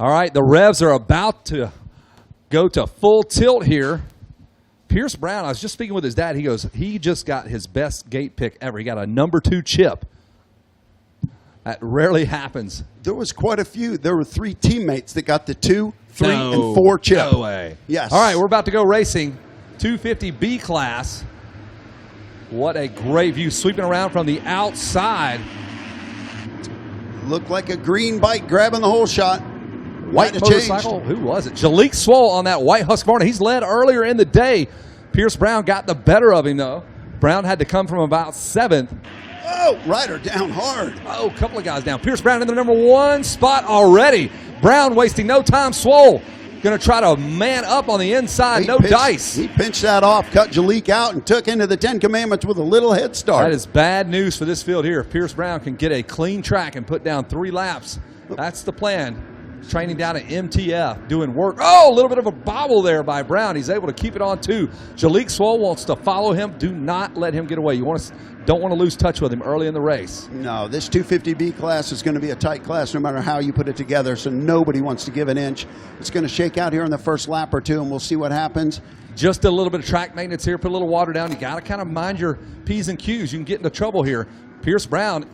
All right, the revs are about to go to full tilt here. Pierce Brown, I was just speaking with his dad. He goes, he just got his best gate pick ever. He got a number 2 chip. That rarely happens. There was quite a few. There were 3 teammates that got the 2, 3, and 4 chip. No way. Yes. All right, we're about to go racing. 250B class. What a great view. Sweeping around from the outside. Looked like a green bike grabbing the whole shot. White motorcycle. Who was it? Jalik Swole on that white Husqvarna. He's led earlier in the day. Pierce Brown got the better of him, though. Brown had to come from about 7th. Oh, Ryder down hard. Oh, a couple of guys down. Pierce Brown in the number 1 spot already. Brown wasting no time. Swole going to try to man up on the inside. Dice. He pinched that off, cut Jalik out, and took into the 10 Commandments with a little head start. That is bad news for this field here. If Pierce Brown can get a clean track and put down 3 laps, that's the plan. Training down at MTF, doing work. Oh, a little bit of a bobble there by Brown. He's able to keep it on 2. Jalik Swole wants to follow him. Do not let him get away. You don't want to lose touch with him early in the race. No, this 250B class is going to be a tight class no matter how you put it together, so nobody wants to give an inch. It's going to shake out here in the first lap or 2, and we'll see what happens. Just a little bit of track maintenance here. Put a little water down. You got to kind of mind your P's and Q's. You can get into trouble here. Pierce Brown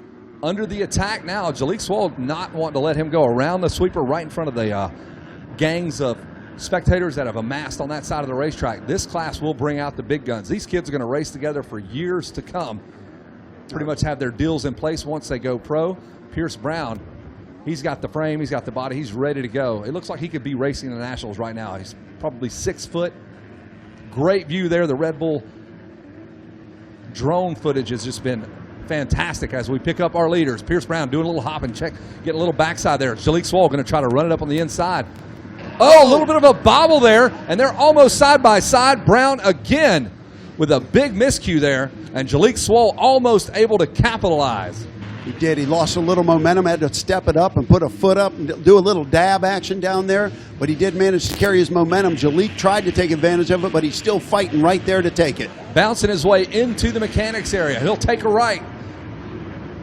under the attack now. Jalik Swole not wanting to let him go around the sweeper right in front of the gangs of spectators that have amassed on that side of the racetrack. This class will bring out the big guns. These kids are going to race together for years to come. Pretty much have their deals in place once they go pro. Pierce Brown, he's got the frame, he's got the body, he's ready to go. It looks like he could be racing the Nationals right now. He's probably 6 foot. Great view there. The Red Bull drone footage has just been fantastic as we pick up our leaders. Pierce Brown doing a little hop and check, getting a little backside there. Jalik Swole going to try to run it up on the inside. Oh, a little bit of a bobble there, and they're almost side by side. Brown again with a big miscue there, and Jalik Swole almost able to capitalize. He did. He lost a little momentum, had to step it up and put a foot up and do a little dab action down there, but he did manage to carry his momentum. Jalik tried to take advantage of it, but he's still fighting right there to take it. Bouncing his way into the mechanics area. He'll take a right.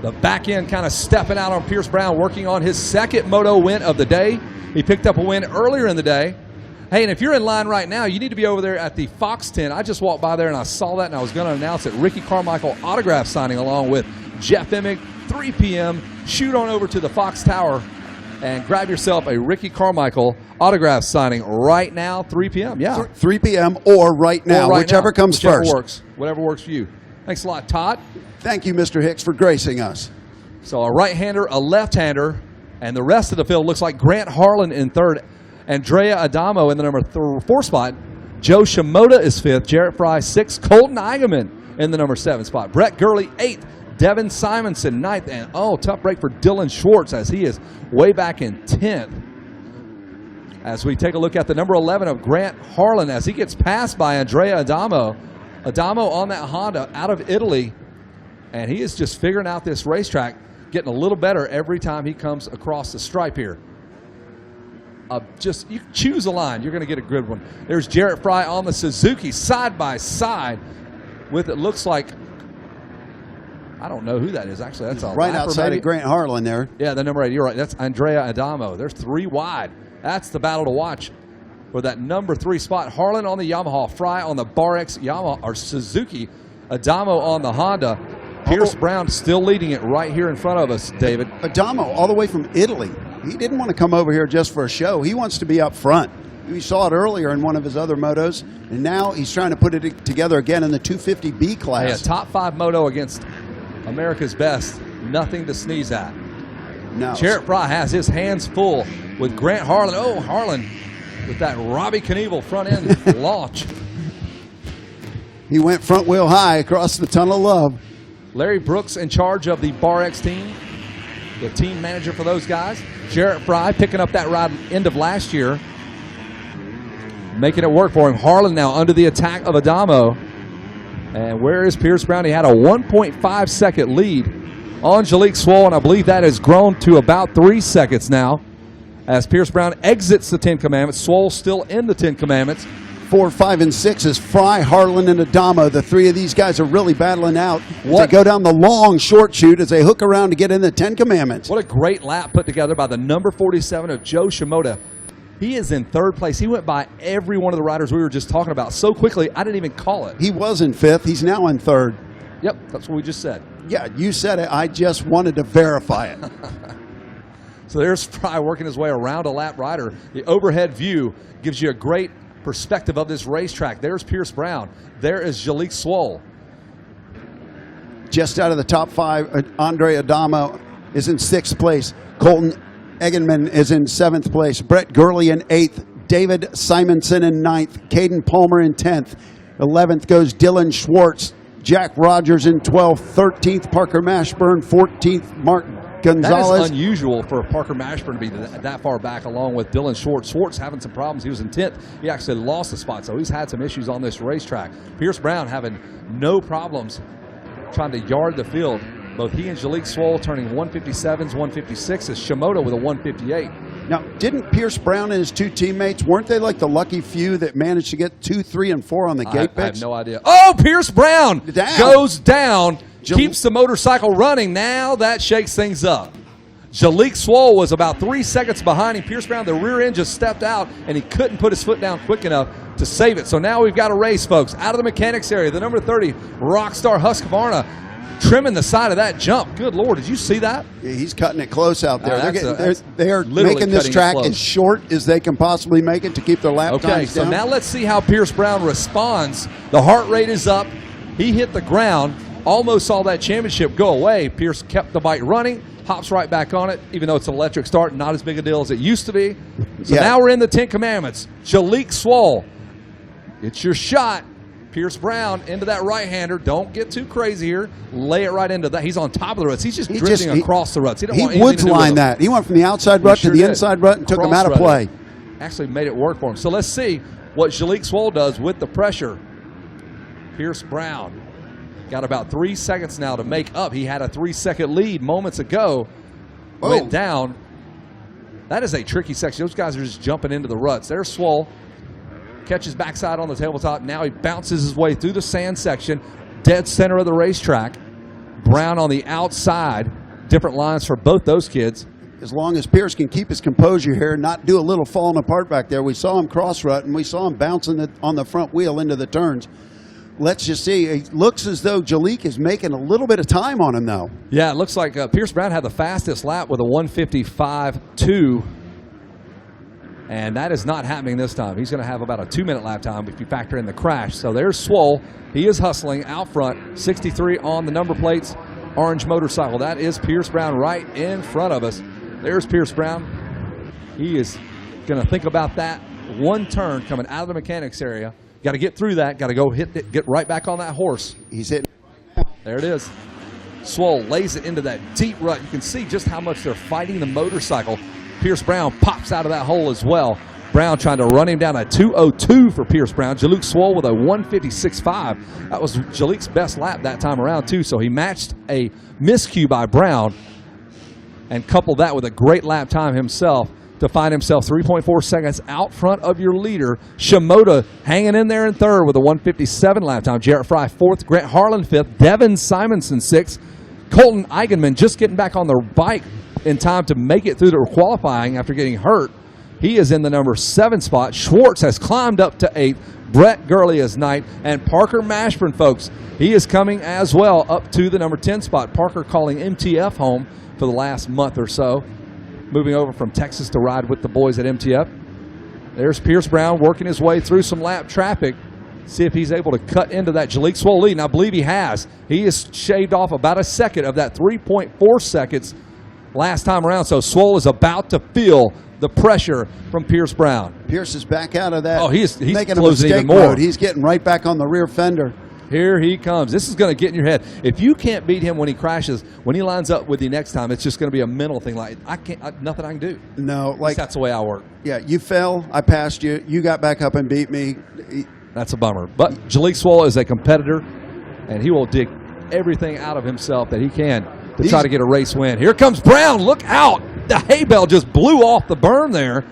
The back end kind of stepping out on Pierce Brown, working on his 2nd Moto win of the day. He picked up a win earlier in the day. Hey, and if you're in line right now, you need to be over there at the Fox tent. I just walked by there and I saw that, and I was going to announce it. Ricky Carmichael autograph signing along with Jeff Emig, 3 p.m. Shoot on over to the Fox Tower and grab yourself a Ricky Carmichael autograph signing right now, 3 p.m. Yeah. 3 p.m. or right now, whichever comes first. Works. Whatever works for you. Thanks a lot, Todd. Thank you, Mr. Hicks, for gracing us. So a right-hander, a left-hander, and the rest of the field looks like Grant Harlan in 3rd. Andrea Adamo in the number 4 spot. Joe Shimoda is 5th. Jarrett Fry 6th. Colton Eigenman in the number 7 spot. Brett Gurley 8th. Devin Simonson 9th. And tough break for Dylan Schwartz as he is way back in 10th. As we take a look at the number 11 of Grant Harlan as he gets passed by Andrea Adamo. Adamo on that Honda out of Italy. And he is just figuring out this racetrack, getting a little better every time he comes across the stripe here. You choose a line, you're going to get a good one. There's Jarrett Fry on the Suzuki side by side with, it looks like, I don't know who that is actually. That's a right outside of Grant Harlan there. Yeah, the number 8. You're right. That's Andrea Adamo. There's 3 wide. That's the battle to watch for that number 3 spot. Harlan on the Yamaha, Fry on the Bar-X Yamaha or Suzuki, Adamo on the Honda. Pierce Brown still leading it right here in front of us, David. Adamo all the way from Italy. He didn't want to come over here just for a show. He wants to be up front. We saw it earlier in one of his other motos, and now he's trying to put it together again in the 250B class. Yeah, top 5 moto against America's best. Nothing to sneeze at. No. Jarrett Fry has his hands full with Grant Harlan. Oh, Harlan with that Robbie Knievel front end launch. He went front wheel high across the tunnel of love. Larry Brooks in charge of the Bar-X team, the team manager for those guys. Jarrett Fry picking up that ride end of last year, making it work for him. Harlan now under the attack of Adamo. And where is Pierce Brown? He had a 1.5 second lead on Jalik Swole, and I believe that has grown to about 3 seconds now as Pierce Brown exits the 10 Commandments. Swole still in the 10 Commandments. 4, 5, and 6 is Fry, Harlan, and Adamo. The three of these guys are really battling out. They go down the long short chute as they hook around to get in the 10 Commandments. What a great lap put together by the number 47 of Joe Shimoda. He is in third place. He went by every one of the riders we were just talking about so quickly, I didn't even call it. He was in fifth. He's now in third. Yep, that's what we just said. Yeah, you said it. I just wanted to verify it. So there's Fry working his way around a lap rider. The overhead view gives you a great perspective of this racetrack. There's Pierce Brown. There is Jalek Swoll. Just out of the top 5, Andre Adamo is in 6th place. Colton Eganman is in 7th place. Brett Gurley in 8th. David Simonson in 9th. Caden Palmer in 10th. 11th goes Dylan Schwartz. Jack Rogers in 12th. 13th, Parker Mashburn. 14th, Mark Gonzalez. That is unusual for Parker Mashburn to be that far back, along with Dylan Schwartz. Schwartz having some problems. He was in 10th. He actually lost the spot, so he's had some issues on this racetrack. Pierce Brown having no problems trying to yard the field. Both he and Jalek Swoll turning 157s, 156s. Shimoda with a 158. Now, didn't Pierce Brown and his two teammates, weren't they like the lucky few that managed to get 2, 3, and 4 on the gate pitch? I have no idea. Oh, Pierce Brown goes down, keeps the motorcycle running. Now that shakes things up. Jalek Swoll was about 3 seconds behind him. Pierce Brown, the rear end just stepped out, and he couldn't put his foot down quick enough to save it. So now we've got a race, folks. Out of the mechanics area, the number 30, Rockstar Husqvarna, trimming the side of that jump. Good Lord, did you see that? Yeah, he's cutting it close out there. They're literally making this track as short as they can possibly make it to keep their lap times down. So now let's see how Pierce Brown responds. The heart rate is up. He hit the ground. Almost saw that championship go away. Pierce kept the bike running, hops right back on it, even though it's an electric start, not as big a deal as it used to be. So now we're in the 10 Commandments. Jalek Swoll, it's your shot. Pierce Brown into that right-hander. Don't get too crazy here. Lay it right into that. He's on top of the ruts. He's just drifting across the ruts. He woods lined that. He went from the outside rut to the inside rut and took him out of play. Actually made it work for him. So let's see what Jalek Swoll does with the pressure. Pierce Brown got about 3 seconds now to make up. He had a 3-second lead moments ago. Went down. That is a tricky section. Those guys are just jumping into the ruts. There's Swoll. Catches backside on the tabletop. Now he bounces his way through the sand section, dead center of the racetrack. Brown on the outside. Different lines for both those kids. As long as Pierce can keep his composure here, not do a little falling apart back there. We saw him cross rut, and we saw him bouncing on the front wheel into the turns. Let's just see. It looks as though Jalek is making a little bit of time on him, though. Yeah, it looks like Pierce Brown had the fastest lap with a 1:55.2. And that is not happening this time. He's going to have about a 2-minute lap time if you factor in the crash. So there's Swoll. He is hustling out front. 63 on the number plates. Orange motorcycle. That is Pierce Brown right in front of us. There's Pierce Brown. He is going to think about that one turn coming out of the mechanics area. Got to get through that. Got to go hit it, get right back on that horse. He's hitting. There it is. Swoll lays it into that deep rut. You can see just how much they're fighting the motorcycle. Pierce Brown pops out of that hole as well. Brown trying to run him down at 2:02 for Pierce Brown. Jalek Swoll with a 1:56.5. That was Jalek's best lap that time around, too. So he matched a miscue by Brown and coupled that with a great lap time himself to find himself 3.4 seconds out front of your leader. Shimoda hanging in there in third with a 1:57 lap time. Jarrett Fry fourth. Grant Harlan fifth. Devin Simonson sixth. Colton Eigenman just getting back on the bike in time to make it through the qualifying after getting hurt. He is in the number 7 spot. Schwartz has climbed up to 8th. Brett Gurley is 9th. And Parker Mashburn, folks, he is coming as well up to the number 10 spot. Parker calling MTF home for the last month or so. Moving over from Texas to ride with the boys at MTF. There's Pierce Brown working his way through some lap traffic. See if he's able to cut into that Jalek Swoll lead. And I believe he has. He has shaved off about a second of that 3.4 seconds last time around. So Swoll is about to feel the pressure from Pierce Brown. Pierce is back out of that. Oh, he's making a closing mistake even more. mode. He's getting right back on the rear fender. Here he comes. This is going to get in your head. If you can't beat him when he crashes, when he lines up with you next time, it's just going to be a mental thing. Like, nothing I can do. No, like that's the way I work. Yeah, you fell, I passed you, you got back up and beat me. That's a bummer. But Jalek Swoll is a competitor, and he will dig everything out of himself that he can to try to get a race win. Here comes Brown. Look out. The hay bale just blew off the berm there.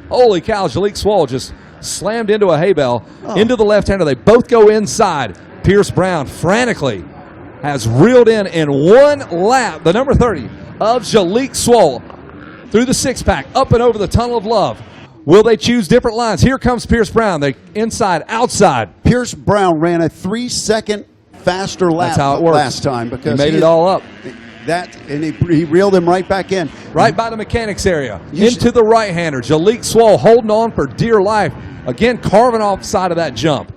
Holy cow, Jalek Swoll just slammed into a hay bale, into the left-hander. They both go inside. Pierce Brown frantically has reeled in one lap the number 30 of Jalek Swoll through the six-pack, up and over the Tunnel of Love. Will they choose different lines? Here comes Pierce Brown. They inside, outside. Pierce Brown ran a 3-second faster lap That's how it works. last time because he made it all up. And he reeled him right back in. Right by the mechanics area. Into the right-hander. Jalek Swoll holding on for dear life. Again, carving off the side of that jump.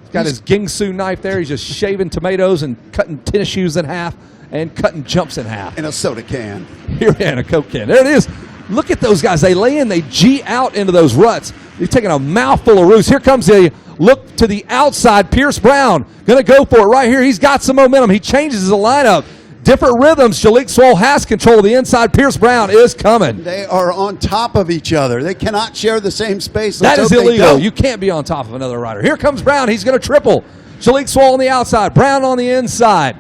He's got his Gingsu knife there. He's just shaving tomatoes and cutting tennis shoes in half and cutting jumps in half. In a soda can. Here and a Coke can. There it is. Look at those guys. They lay in, they G out into those ruts. They're taking a mouthful of roost. Here comes a look to the outside. Pierce Brown going to go for it right here. He's got some momentum. He changes the lineup. Different rhythms. Jalek Swoll has control of the inside. Pierce Brown is coming. They are on top of each other. They cannot share the same space. That is illegal. You can't be on top of another rider. Here comes Brown. He's going to triple. Jalek Swoll on the outside. Brown on the inside.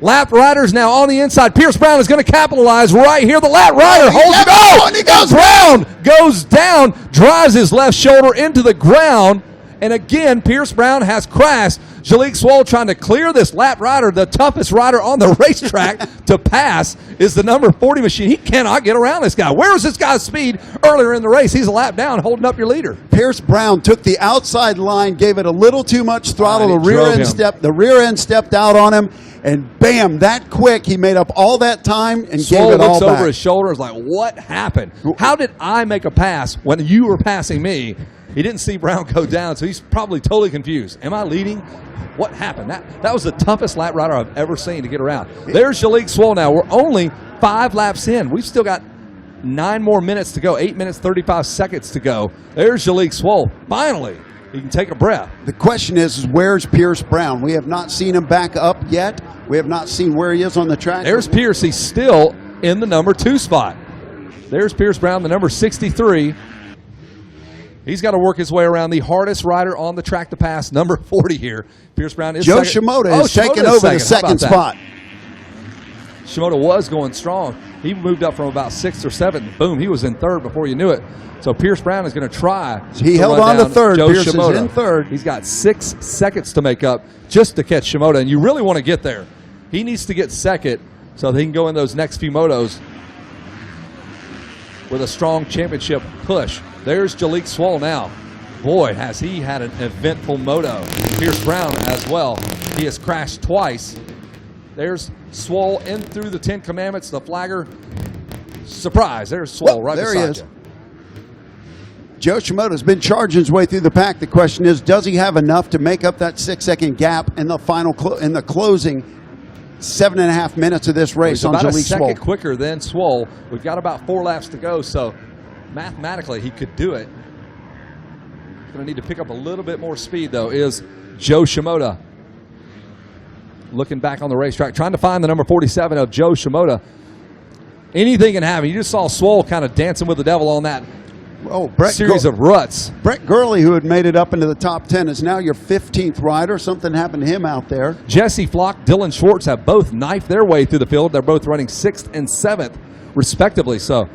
Lap riders now on the inside. Pierce Brown is going to capitalize right here. The lap rider holds it. Oh, he goes. Brown goes down, drives his left shoulder into the ground, and again, Pierce Brown has crashed. Jalek Swoll trying to clear this lap rider. The toughest rider on the racetrack to pass is the number 40 machine. He cannot get around this guy. Where was this guy's speed earlier in the race? He's a lap down, holding up your leader. Pierce Brown took the outside line, gave it a little too much throttle. The rear end stepped out on him, and bam, that quick, he made up all that time and Swoll gave it all looks back. over his shoulder, is like, what happened? How did I make a pass when you were passing me? He didn't see Brown go down, so he's probably totally confused. Am I leading? What happened? That was the toughest lap rider I've ever seen to get around. There's Jalek Swoll now. We're only 5 laps in. We've still got 9 more minutes to go, 8 minutes, 35 seconds to go. There's Jalek Swoll. Finally, he can take a breath. The question is where's Pierce Brown? We have not seen him back up yet. We have not seen where he is on the track. There's Pierce. He's still in the number 2 spot. There's Pierce Brown, the number 63. He's got to work his way around the hardest rider on the track to pass, number 40 here. Pierce Brown is Joe second. Shimoda is taking over the second spot. Shimoda was going strong. He moved up from about 6th or 7th. Boom, he was in 3rd before you knew it. So Pierce Brown is going to try. He held on to 3rd. Pierce is in 3rd. He's got 6 seconds to make up just to catch Shimoda, and you really want to get there. He needs to get 2nd so that he can go in those next few motos with a strong championship push. There's Jalek Swoll now. Boy, has he had an eventful moto. Pierce Brown as well. He has crashed twice. There's Swoll in through the 10 Commandments, the flagger. Surprise, there's Swoll right there beside he is. you. Joe Shimoda's been charging his way through the pack. The question is, does he have enough to make up that 6-second gap in the final in the closing 7.5 minutes of this race on Jalek Swoll? About a second quicker than Swoll. We've got about 4 laps to go, so mathematically he could do it. Going to need to pick up a little bit more speed, though, is Joe Shimoda. Looking back on the racetrack, trying to find the number 47 of Joe Shimoda. Anything can happen. You just saw Swoll kind of dancing with the devil on that series of ruts. Brett Gurley, who had made it up into the top 10, is now your 15th rider. Something happened to him out there. Jesse Flock, Dylan Schwartz have both knifed their way through the field. They're both running 6th and 7th, respectively. So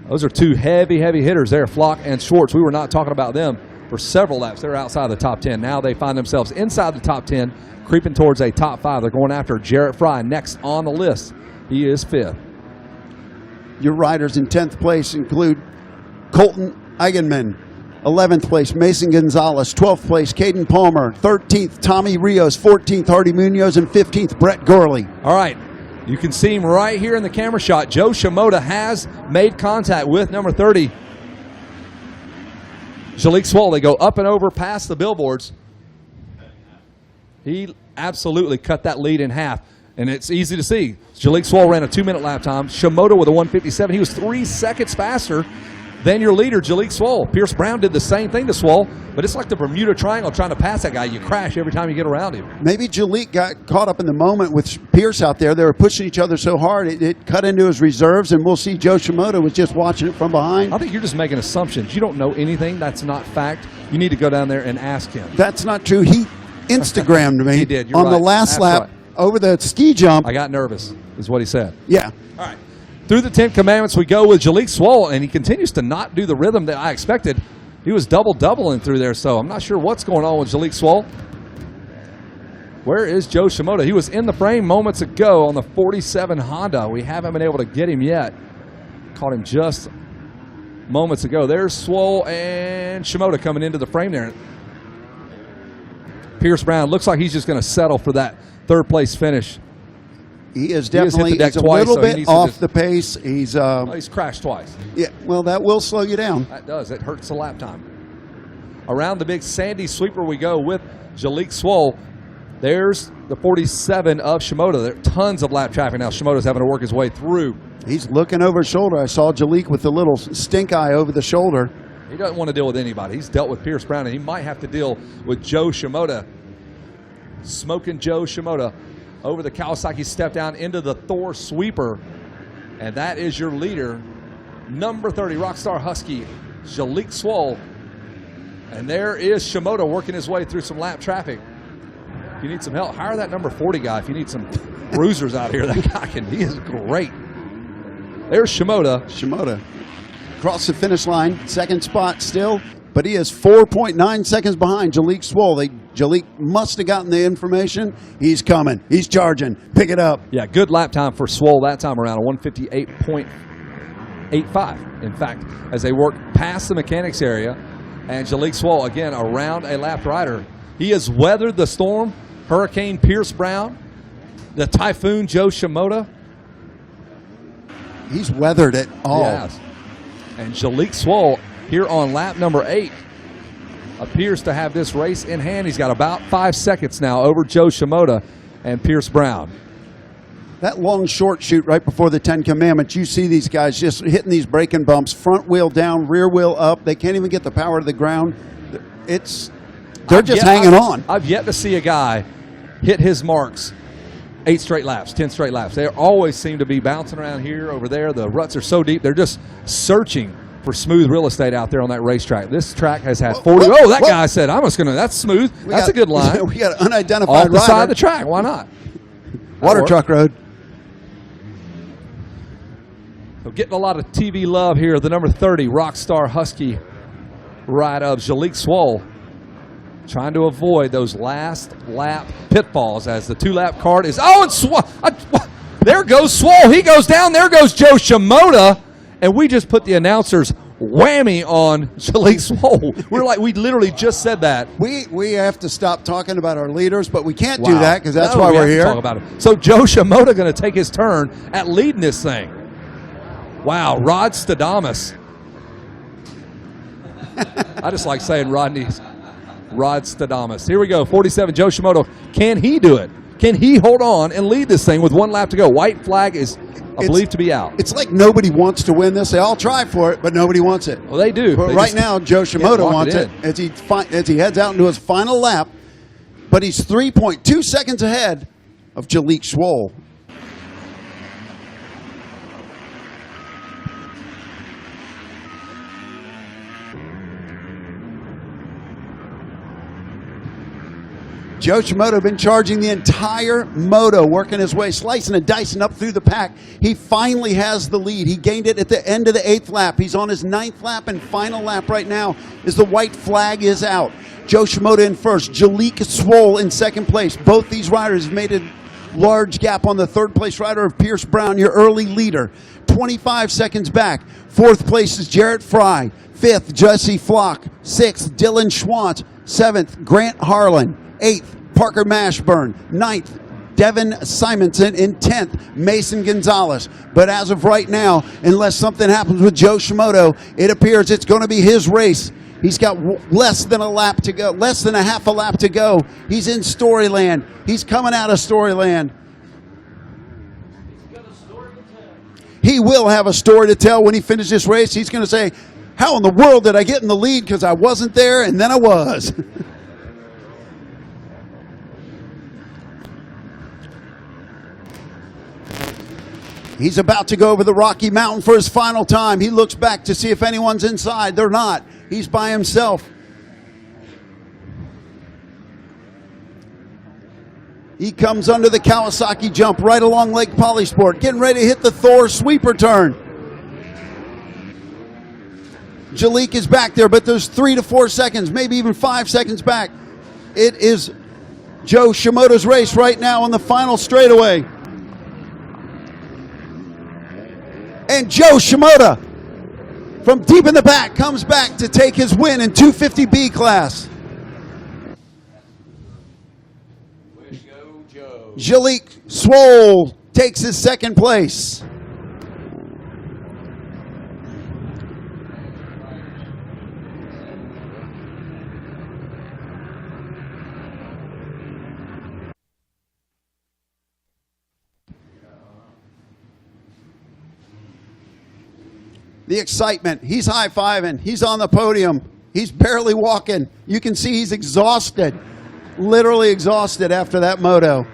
those are 2 heavy hitters there, Flock and Schwartz. We were not talking about them for several laps. They're outside the top 10. Now they find themselves inside the top 10, creeping towards a top 5. They're going after Jarrett Fry next on the list. He is 5th. Your riders in 10th place include Colton Eigenman, 11th place Mason Gonzalez, 12th place Caden Palmer, 13th Tommy Rios, 14th Hardy Munoz, and 15th Brett Gurley. All right, you can see him right here in the camera shot. Joe Shimoda has made contact with number 30, Jalek Swoll. They go up and over past the billboards. He absolutely cut that lead in half, and it's easy to see. Jalek Swoll ran a 2-minute lap time. Shimoda with a 1:57. He was 3 seconds faster than your leader, Jalek Swoll. Pierce Brown did the same thing to Swoll, but it's like the Bermuda Triangle trying to pass that guy. You crash every time you get around him. Maybe Jalek got caught up in the moment with Pierce out there. They were pushing each other so hard, it cut into his reserves, and we'll see Joe Shimoda was just watching it from behind. I think you're just making assumptions. You don't know anything. That's not fact. You need to go down there and ask him. That's not true. He Instagrammed me He did. You're on right. the last That's lap right. over the ski jump. I got nervous, is what he said. Yeah. All right. Through the 10 Commandments, we go with Jalek Swoll, and he continues to not do the rhythm that I expected. He was double-doubling through there, so I'm not sure what's going on with Jalek Swoll. Where is Joe Shimoda? He was in the frame moments ago on the 47 Honda. We haven't been able to get him yet. Caught him just moments ago. There's Swoll and Shimoda coming into the frame there. Pierce Brown looks like he's just going to settle for that third-place finish. He is definitely hit the deck a twice, little so bit off the pace. He's crashed twice. Yeah, well, that will slow you down. That does. It hurts the lap time. Around the big sandy sweeper we go with Jalek Swoll. There's the 47 of Shimoda. There are tons of lap traffic now. Shimoda's having to work his way through. He's looking over his shoulder. I saw Jalek with the little stink eye over the shoulder. He doesn't want to deal with anybody. He's dealt with Pierce Brown, and he might have to deal with Joe Shimoda. Smoking Joe Shimoda over the Kawasaki step down into the Thor sweeper. And that is your leader, number 30, Rockstar Husky, Jalek Swoll. And there is Shimoda working his way through some lap traffic. If you need some help, hire that number 40 guy. If you need some bruisers out here, that guy he is great. There's Shimoda. Shimoda across the finish line, second spot still, but he is 4.9 seconds behind Jalek Swoll. Jalek must have gotten the information. He's coming. He's charging. Pick it up. Yeah, good lap time for Swoll that time around, a 158.85. In fact, as they work past the mechanics area, and Jalek Swoll, again, around a lapped rider. He has weathered the storm, Hurricane Pierce Brown, the Typhoon Joe Shimoda. He's weathered it all. Yes. And Jalek Swoll here on lap number 8 appears to have this race in hand. He's got about 5 seconds now over Joe Shimoda and Pierce Brown. That long short shoot right before the 10 Commandments, you see these guys just hitting these braking bumps, front wheel down, rear wheel up. They can't even get the power to the ground. They're just hanging on. I've yet to see a guy hit his marks 8 straight laps, 10 straight laps. They always seem to be bouncing around here, over there. The ruts are so deep. They're just searching for smooth real estate out there on that racetrack. This track has had 40. Guy said, I'm just going to, that's smooth. That's a good line. We got an unidentified off the rider. side of the track. Why not? Water Truck Road. So getting a lot of TV love here. The number 30 Rockstar Husky ride of Jalek Swoll, trying to avoid those last lap pitfalls as the 2-lap card is. Oh, and there goes Swoll. He goes down. There goes Joe Shimoda. And we just put the announcers whammy on Jalek Swoll. We literally just said that. We have to stop talking about our leaders, but we can't do that because that's why we're here. Talk about it. So Joe Shimoda going to take his turn at leading this thing. Wow, Rod Stadamus. I just like saying Rod Stadamus. Here we go, 47, Joe Shimoda. Can he do it? Can he hold on and lead this thing with 1 lap to go? White flag is believed to be out. It's like nobody wants to win this. They all try for it, but nobody wants it. Well, they do. But right now, Joe Shimoda wants it as he heads out into his final lap. But he's 3.2 seconds ahead of Jalek Swoll. Joe Shimoda been charging the entire moto, working his way, slicing and dicing up through the pack. He finally has the lead. He gained it at the end of the 8th lap. He's on his 9th lap and final lap right now as the white flag is out. Joe Shimoda in first, Jalek Swoll in second place. Both these riders have made a large gap on the 3rd place rider of Pierce Brown, your early leader. 25 seconds back. 4th place is Jarrett Fry. 5th, Jesse Flock. 6th, Dylan Schwantz. 7th, Grant Harlan. 8th, Parker Mashburn. 9th, Devin Simonson. In 10th, Mason Gonzalez. But as of right now, unless something happens with Joe Shimoda, it appears it's going to be his race. He's got less than a lap to go, less than a half a lap to go. He's in Storyland. He's coming out of Storyland. He will have a story to tell when he finishes this race. He's going to say, how in the world did I get in the lead because I wasn't there and then I was. He's about to go over the Rocky Mountain for his final time. He looks back to see if anyone's inside. They're not. He's by himself. He comes under the Kawasaki jump right along Lake Polysport, getting ready to hit the Thor sweeper turn. Jalik is back there, but there's 3 to 4 seconds, maybe even 5 seconds back. It is Joe Shimoda's race right now on the final straightaway. And Joe Shimoda, from deep in the back, comes back to take his win in 250B class. Way to go, Joe. Jalik Swole takes his second place. The excitement. He's high-fiving. He's on the podium. He's barely walking. You can see he's exhausted. Literally exhausted after that moto.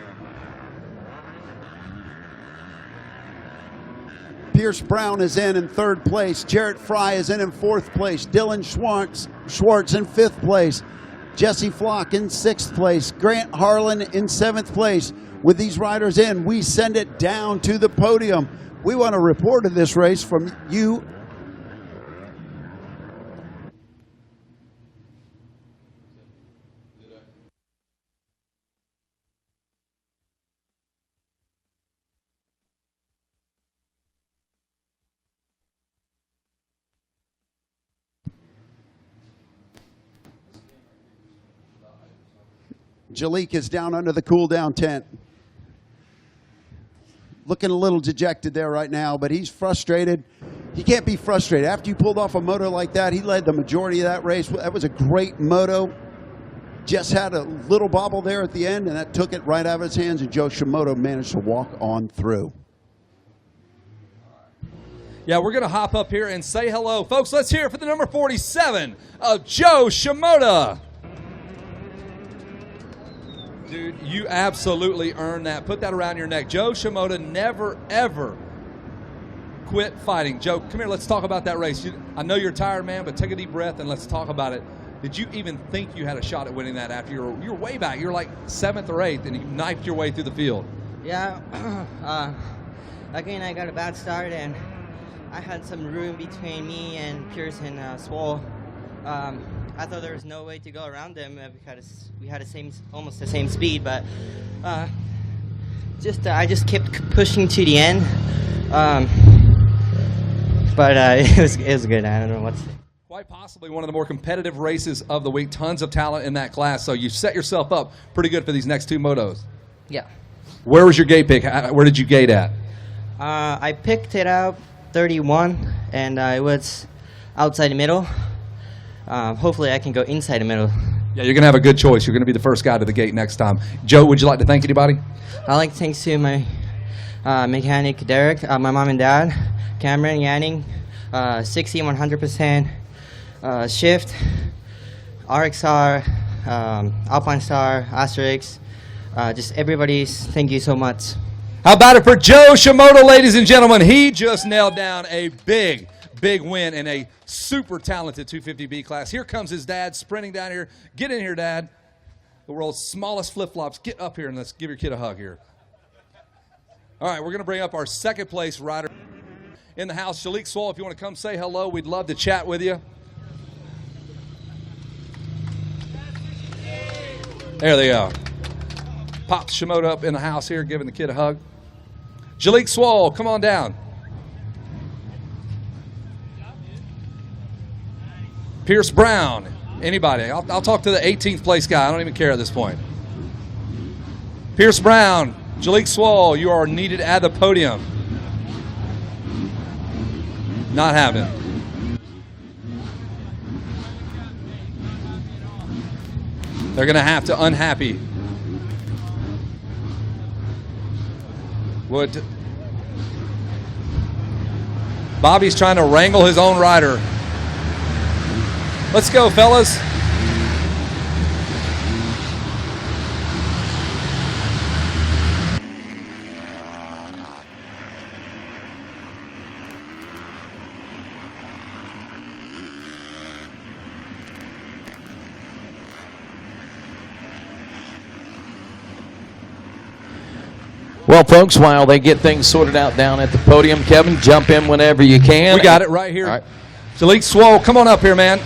Pierce Brown is in third place. Jarrett Fry is in fourth place. Dylan Schwartz in fifth place. Jesse Flock in sixth place. Grant Harlan in seventh place. With these riders in, we send it down to the podium. We want a report of this race from you. Jalik is down under the cool-down tent. Looking a little dejected there right now, but he's frustrated. He can't be frustrated. After you pulled off a moto like that, he led the majority of that race. That was a great moto. Just had a little bobble there at the end, and that took it right out of his hands, and Joe Shimoda managed to walk on through. Yeah, we're going to hop up here and say hello. Folks, let's hear it for the number 47 of Joe Shimoda. Dude, you absolutely earned that. Put that around your neck. Joe Shimoda never, ever quit fighting. Joe, come here. Let's talk about that race. I know you're tired, man, but take a deep breath and let's talk about it. Did you even think you had a shot at winning that after you were way back? You were like 7th or 8th, and you knifed your way through the field. Yeah. Again, I got a bad start, and I had some room between me and Pierce and Swole. I thought there was no way to go around them because we had almost the same speed, but I just kept pushing to the end. But it was good. I don't know what to say. Quite possibly one of the more competitive races of the week. Tons of talent in that class, so you set yourself up pretty good for these next 2 motos. Yeah. Where was your gate pick? Where did you gate at? I picked it out 31, and it was outside the middle. Hopefully I can go inside the middle. Yeah, you're going to have a good choice. You're going to be the first guy to the gate next time. Joe, would you like to thank anybody? I'd like to thank to my mechanic, Derek, my mom and dad, Cameron, Yanning, 60 and 100% shift, RXR, Alpine Star, Asterix, just everybody's, thank you so much. How about it for Joe Shimoda, ladies and gentlemen? He just nailed down a big win in a super talented 250B class. Here comes his dad sprinting down here. Get in here, Dad. The world's smallest flip-flops. Get up here and let's give your kid a hug here. All right, we're going to bring up our second place rider in the house, Jalik Swole. If you want to come say hello, we'd love to chat with you. There they go. Pop Shimoda up in the house here, giving the kid a hug. Jalik Swole, come on down. Pierce Brown, anybody. I'll talk to the 18th place guy. I don't even care at this point. Pierce Brown, Jalik Swole, you are needed at the podium. Not happening. They're going to have to unhappy. Bobby's trying to wrangle his own rider. Let's go, fellas. Well, folks, while they get things sorted out down at the podium, Kevin, jump in whenever you can. We got it right here. All right. Jalek Swole, come on up here, man.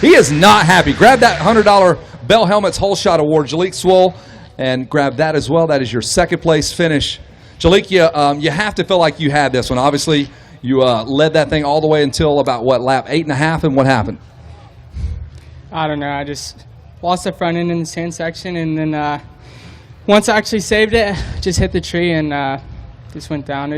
He is not happy. Grab that $100 Bell Helmets Whole Shot Award, Jalek Swole, and grab that as well. That is your second place finish. Jalek, you have to feel like you had this one. Obviously, you led that thing all the way until about, what, lap 8.5, and what happened? I don't know. I just lost the front end in the sand section, and then once I actually saved it, just hit the tree and just went down. It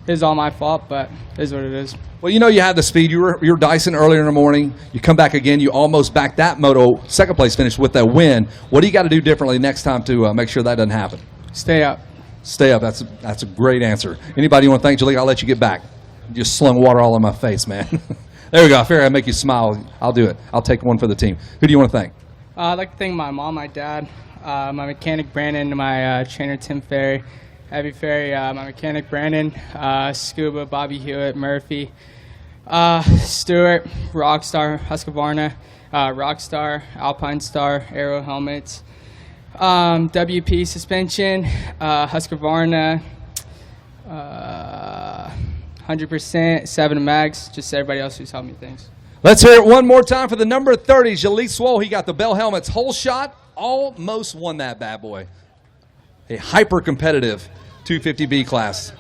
was all my fault, but it is what it is. Well, you know you had the speed. You were dicing earlier in the morning. You come back again. You almost backed that Moto second place finish with that win. What do you got to do differently next time to make sure that doesn't happen? Stay up. Stay up. That's a great answer. Anybody you want to thank, Jalek? I'll let you get back. You just slung water all in my face, man. There we go. I figure I'd make you smile. I'll do it. I'll take one for the team. Who do you want to thank? I'd like to thank my mom, my dad, my mechanic Brandon, my trainer Tim Ferry, Heavy Ferry, my mechanic Brandon, Scuba, Bobby Hewitt, Murphy, Stewart, Rockstar, Husqvarna, Rockstar, Alpine Star, Aero Helmets, WP Suspension, Husqvarna, 100%, 7 Mags, just everybody else who's helped me. Thanks. Let's hear it one more time for the number 30, Jalek Swole. He got the Bell Helmets Whole Shot. Almost won that bad boy. A hyper-competitive 250B class.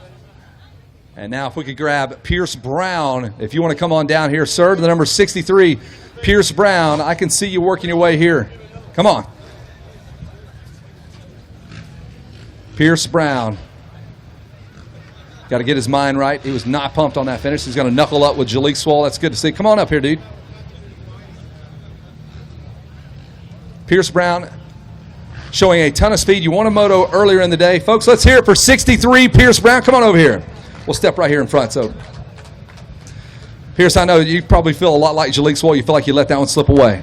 And now if we could grab Pierce Brown, if you want to come on down here, sir, to the number 63, Pierce Brown. I can see you working your way here. Come on. Pierce Brown. Got to get his mind right. He was not pumped on that finish. He's going to knuckle up with Jalek Swole. That's good to see. Come on up here, dude. Pierce Brown showing a ton of speed. You won a moto earlier in the day. Folks, let's hear it for 63, Pierce Brown. Come on over here. We'll step right here in front. So, Pierce, I know you probably feel a lot like Jalek Swole. You feel like you let that one slip away.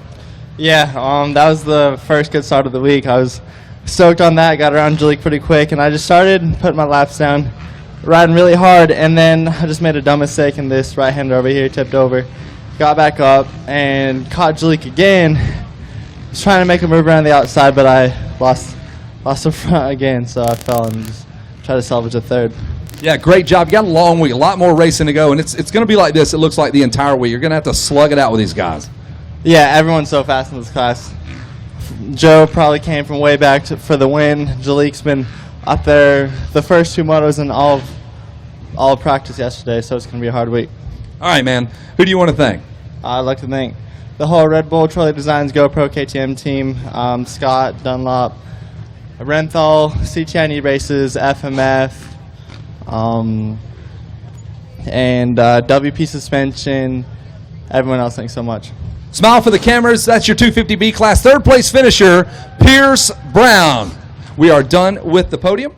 Yeah, that was the first good start of the week. I was stoked on that. Got around Jalek pretty quick, and I just started putting my laps down, riding really hard, and then I just made a dumb mistake, and this right-hander over here tipped over. Got back up and caught Jalek again. Was trying to make a move around the outside, but I lost the front again, so I fell and just tried to salvage a third. Yeah, great job. You got a long week, a lot more racing to go, and it's going to be like this, it looks like, the entire week. You're going to have to slug it out with these guys. Yeah, everyone's so fast in this class. Joe probably came from way back for the win. Jalek's been up there the first 2 motos and all of practice yesterday, so it's going to be a hard week. All right, man. Who do you want to thank? I'd like to thank the whole Red Bull Trolley Designs GoPro KTM team, Scott, Dunlop, Renthal, CTI Races, FMF, and WP Suspension. Everyone else, thanks so much. Smile for the cameras. That's your 250B class. Third place finisher, Pierce Brown. We are done with the podium.